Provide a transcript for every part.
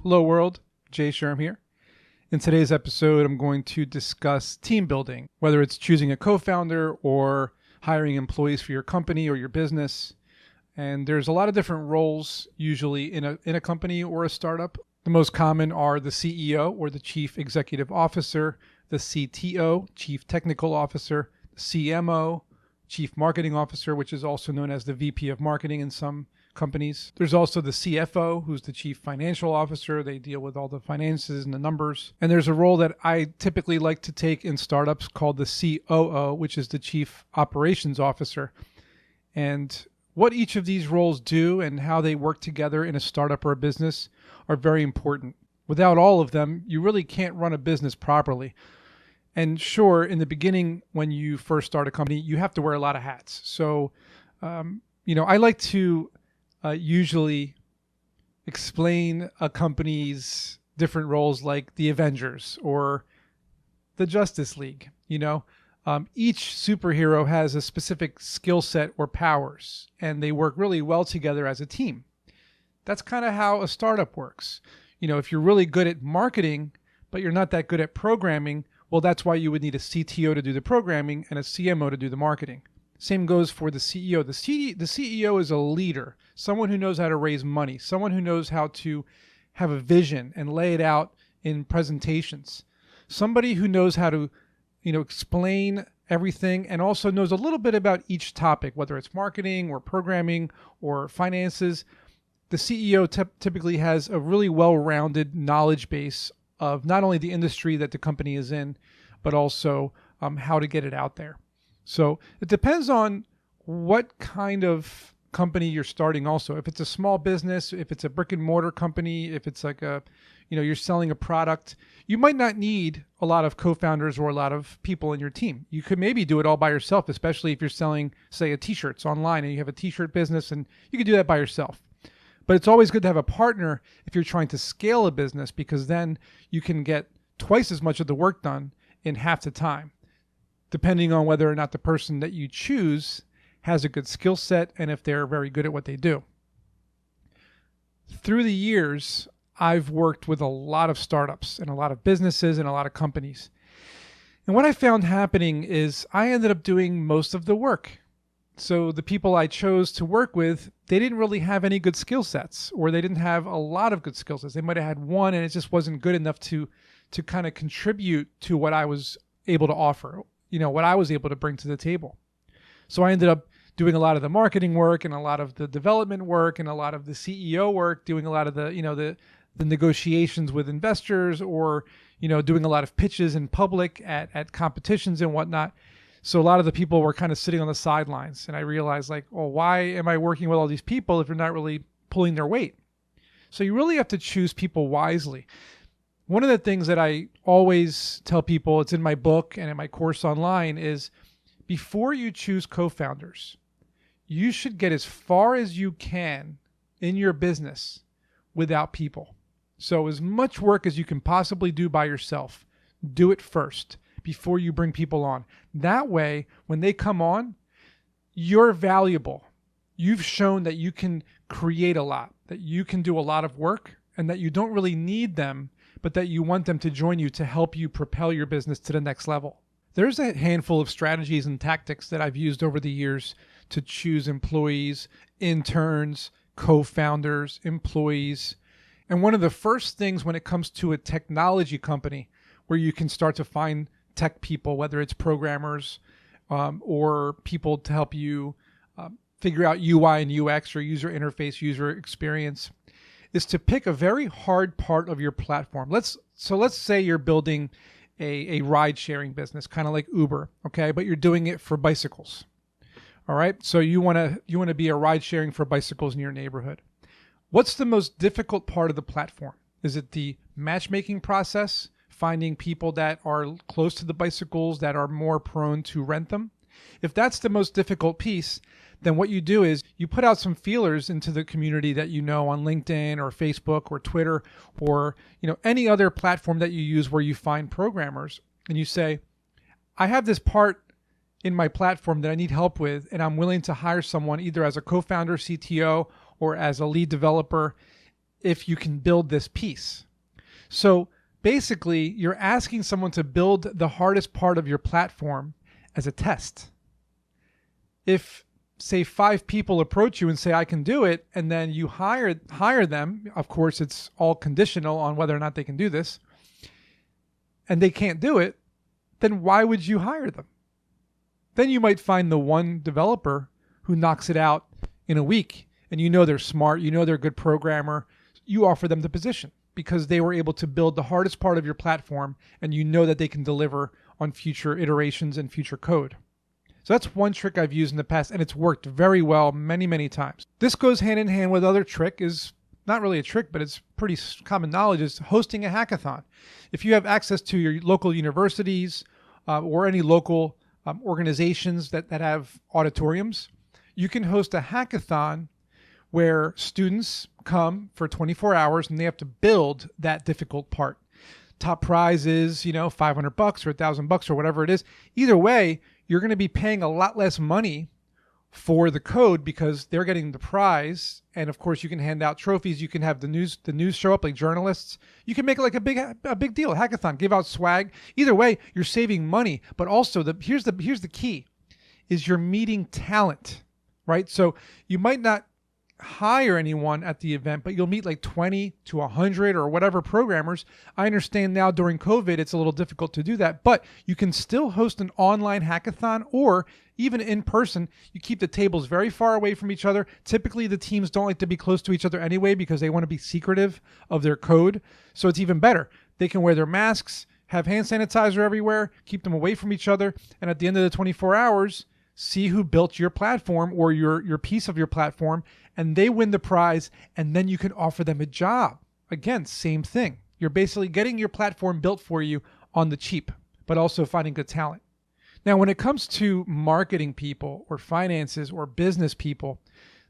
Hello world, Jay Sherm here. In today's episode, I'm going to discuss team building, whether it's choosing a co-founder or hiring employees for your company or your business. And there's a lot of different roles usually in a company or a startup. The most common are the CEO or the Chief Executive Officer, the CTO, Chief Technical Officer, the CMO, Chief Marketing Officer, which is also known as the VP of Marketing in some companies. There's also the CFO, who's the Chief Financial Officer. They deal with all the finances and the numbers. And there's a role that I typically like to take in startups called the COO, which is the Chief Operations Officer. And what each of these roles do and how they work together in a startup or a business are very important. Without all of them, you really can't run a business properly. And sure, in the beginning, when you first start a company, you have to wear a lot of hats. So, I like to usually explain a company's different roles like the Avengers or the Justice League. Each superhero has a specific skill set or powers, and they work really well together as a team. That's kind of how a startup works. If you're really good at marketing, but you're not that good at programming, well, that's why you would need a CTO to do the programming and a CMO to do the marketing. Same goes for the CEO. The CEO is a leader, someone who knows how to raise money, someone who knows how to have a vision and lay it out in presentations, somebody who knows how to explain everything and also knows a little bit about each topic, whether it's marketing or programming or finances. The CEO typically has a really well-rounded knowledge base of not only the industry that the company is in, but also how to get it out there. So it depends on what kind of company you're starting also. If it's a small business, if it's a brick and mortar company, if it's like you're selling a product, you might not need a lot of co-founders or a lot of people in your team. You could maybe do it all by yourself, especially if you're selling, say, t-shirts online and you have a t-shirt business, and you could do that by yourself. But it's always good to have a partner if you're trying to scale a business, because then you can get twice as much of the work done in half the time, depending on whether or not the person that you choose has a good skill set and if they're very good at what they do. Through the years, I've worked with a lot of startups and a lot of businesses and a lot of companies. And what I found happening is I ended up doing most of the work. So the people I chose to work with, they didn't really have any good skill sets, or they didn't have a lot of good skill sets. They might have had one and it just wasn't good enough to kind of contribute to what I was able to offer, what I was able to bring to the table. So I ended up doing a lot of the marketing work and a lot of the development work and a lot of the CEO work, doing a lot of the negotiations with investors, or, doing a lot of pitches in public at competitions and whatnot. So a lot of the people were kind of sitting on the sidelines, and I realized why am I working with all these people if you're not really pulling their weight? So you really have to choose people wisely. One of the things that I always tell people, it's in my book and in my course online, is before you choose co-founders, you should get as far as you can in your business without people. So as much work as you can possibly do by yourself, do it first before you bring people on. That way, when they come on, you're valuable. You've shown that you can create a lot, that you can do a lot of work, and that you don't really need them, but that you want them to join you to help you propel your business to the next level. There's a handful of strategies and tactics that I've used over the years to choose employees, interns, co-founders, employees. And one of the first things when it comes to a technology company where you can start to find tech people, whether it's programmers or people to help you figure out UI and UX or user interface, user experience, is to pick a very hard part of your platform. Let's say you're building a ride-sharing business, kind of like Uber, okay? But you're doing it for bicycles, all right? So you want to be a ride-sharing for bicycles in your neighborhood. What's the most difficult part of the platform? Is it the matchmaking process, finding people that are close to the bicycles that are more prone to rent them? If that's the most difficult piece, then what you do is you put out some feelers into the community that you know on LinkedIn or Facebook or Twitter or any other platform that you use where you find programmers, and you say, I have this part in my platform that I need help with, and I'm willing to hire someone either as a co-founder, CTO, or as a lead developer. if you can build this piece. So basically, you're asking someone to build the hardest part of your platform as a test. If, say, 5 people approach you and say, I can do it, and then you hire them, of course, it's all conditional on whether or not they can do this, and they can't do it, then why would you hire them? Then you might find the one developer who knocks it out in a week, and you know they're smart, you know they're a good programmer, you offer them the position because they were able to build the hardest part of your platform, and you know that they can deliver on future iterations and future code. So that's one trick I've used in the past, and it's worked very well many, many times. This goes hand in hand with other trick is not really a trick, but it's pretty common knowledge, is hosting a hackathon. If you have access to your local universities or any local organizations that have auditoriums, you can host a hackathon where students come for 24 hours and they have to build that difficult part. Top prize is, $500 or $1,000 or whatever it is. Either way, you're going to be paying a lot less money for the code because they're getting the prize. And of course, you can hand out trophies. You can have the news show up, like journalists. You can make it like a big deal, a hackathon, give out swag. Either way, you're saving money. But also, here's the key, is you're meeting talent, right? So you might not hire anyone at the event, but you'll meet like 20 to 100 or whatever programmers. I understand now during COVID, it's a little difficult to do that, but you can still host an online hackathon or even in person. You keep the tables very far away from each other. Typically, the teams don't like to be close to each other anyway because they want to be secretive of their code. So it's even better. They can wear their masks, have hand sanitizer everywhere, keep them away from each other. And at the end of the 24 hours, see who built your platform or your piece of your platform, and they win the prize, and then you can offer them a job. Again, same thing. You're basically getting your platform built for you on the cheap, but also finding good talent. Now, when it comes to marketing people or finances or business people,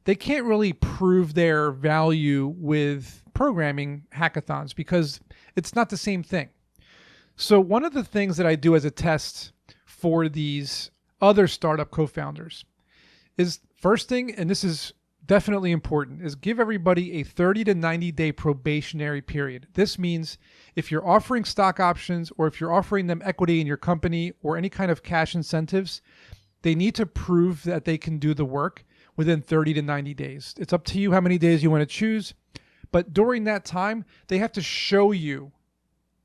they can't really prove their value with programming hackathons because it's not the same thing. So one of the things that I do as a test for these other startup co-founders is, first thing, and this is definitely important, is give everybody a 30 to 90 day probationary period. This means if you're offering stock options or if you're offering them equity in your company or any kind of cash incentives, they need to prove that they can do the work within 30 to 90 days. It's up to you how many days you want to choose, but during that time, they have to show you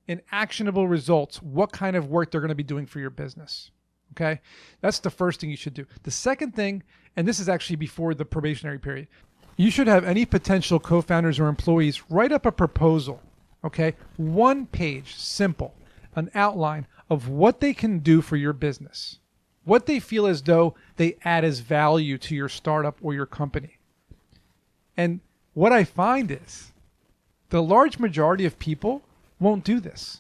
in actionable results what kind of work they're going to be doing for your business. Okay, that's the first thing you should do. The second thing, and this is actually before the probationary period, you should have any potential co-founders or employees write up a proposal, okay? 1 page, simple, an outline of what they can do for your business, what they feel as though they add as value to your startup or your company. And what I find is the large majority of people won't do this.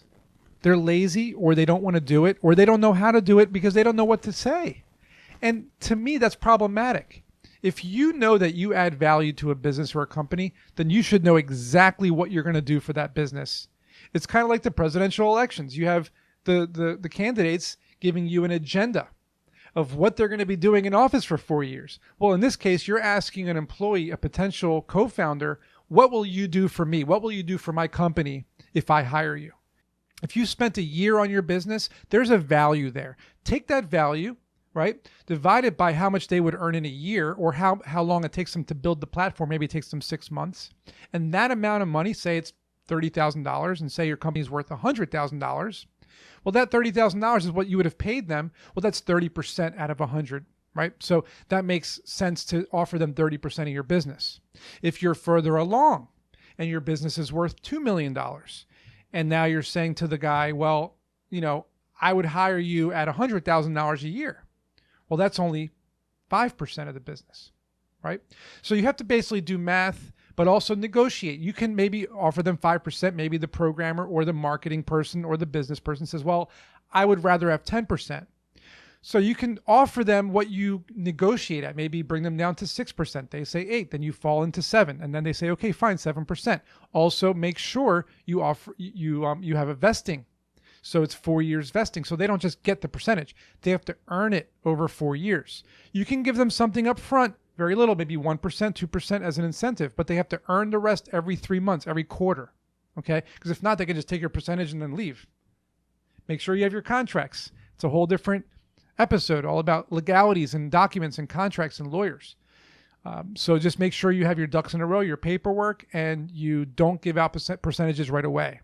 They're lazy, or they don't want to do it, or they don't know how to do it because they don't know what to say. And to me, that's problematic. If you know that you add value to a business or a company, then you should know exactly what you're going to do for that business. It's kind of like the presidential elections. You have the candidates giving you an agenda of what they're going to be doing in office for 4 years. Well, in this case, you're asking an employee, a potential co-founder, what will you do for me? What will you do for my company if I hire you? If you spent a year on your business, there's a value there. Take that value, right? Divide it by how much they would earn in a year or how long it takes them to build the platform. Maybe it takes them 6 months. And that amount of money, say it's $30,000 and say your company's worth $100,000. Well, that $30,000 is what you would have paid them. Well, that's 30% out of 100, right? So that makes sense to offer them 30% of your business. If you're further along and your business is worth $2 million, and now you're saying to the guy, well, I would hire you at $100,000 a year. Well, that's only 5% of the business, right? So you have to basically do math, but also negotiate. You can maybe offer them 5%. Maybe the programmer or the marketing person or the business person says, well, I would rather have 10%. So you can offer them what you negotiate at, maybe bring them down to 6%. They say 8, then you fall into 7. And then they say, okay, fine, 7%. Also make sure you have a vesting. So it's 4 years vesting. So they don't just get the percentage. They have to earn it over 4 years. You can give them something up front very little, maybe 1%, 2% as an incentive, but they have to earn the rest every 3 months, every quarter. Okay? Because if not, they can just take your percentage and then leave. Make sure you have your contracts. It's a whole different episode all about legalities and documents and contracts and lawyers. So just make sure you have your ducks in a row, your paperwork, and you don't give out percentages right away.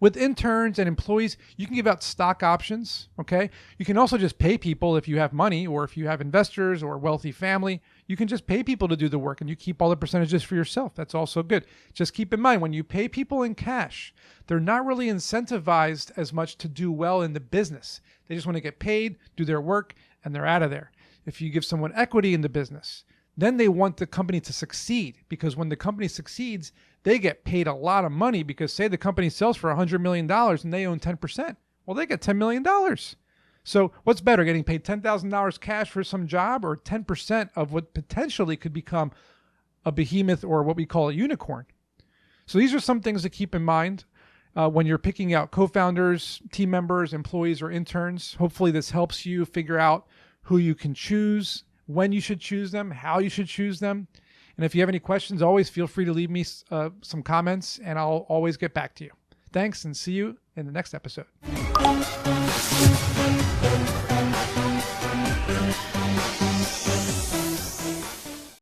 With interns and employees, you can give out stock options, okay? You can also just pay people if you have money, or if you have investors or a wealthy family, you can just pay people to do the work and you keep all the percentages for yourself. That's also good. Just keep in mind, when you pay people in cash, they're not really incentivized as much to do well in the business. They just want to get paid, do their work, and they're out of there. If you give someone equity in the business, then they want the company to succeed, because when the company succeeds, they get paid a lot of money, because say the company sells for $100 million and they own 10%. Well, they get $10 million. So what's better, getting paid $10,000 cash for some job, or 10% of what potentially could become a behemoth, or what we call a unicorn? So these are some things to keep in mind when you're picking out co-founders, team members, employees, or interns. Hopefully this helps you figure out who you can choose, when you should choose them, how you should choose them. And if you have any questions, always feel free to leave me some comments, and I'll always get back to you. Thanks, and see you in the next episode.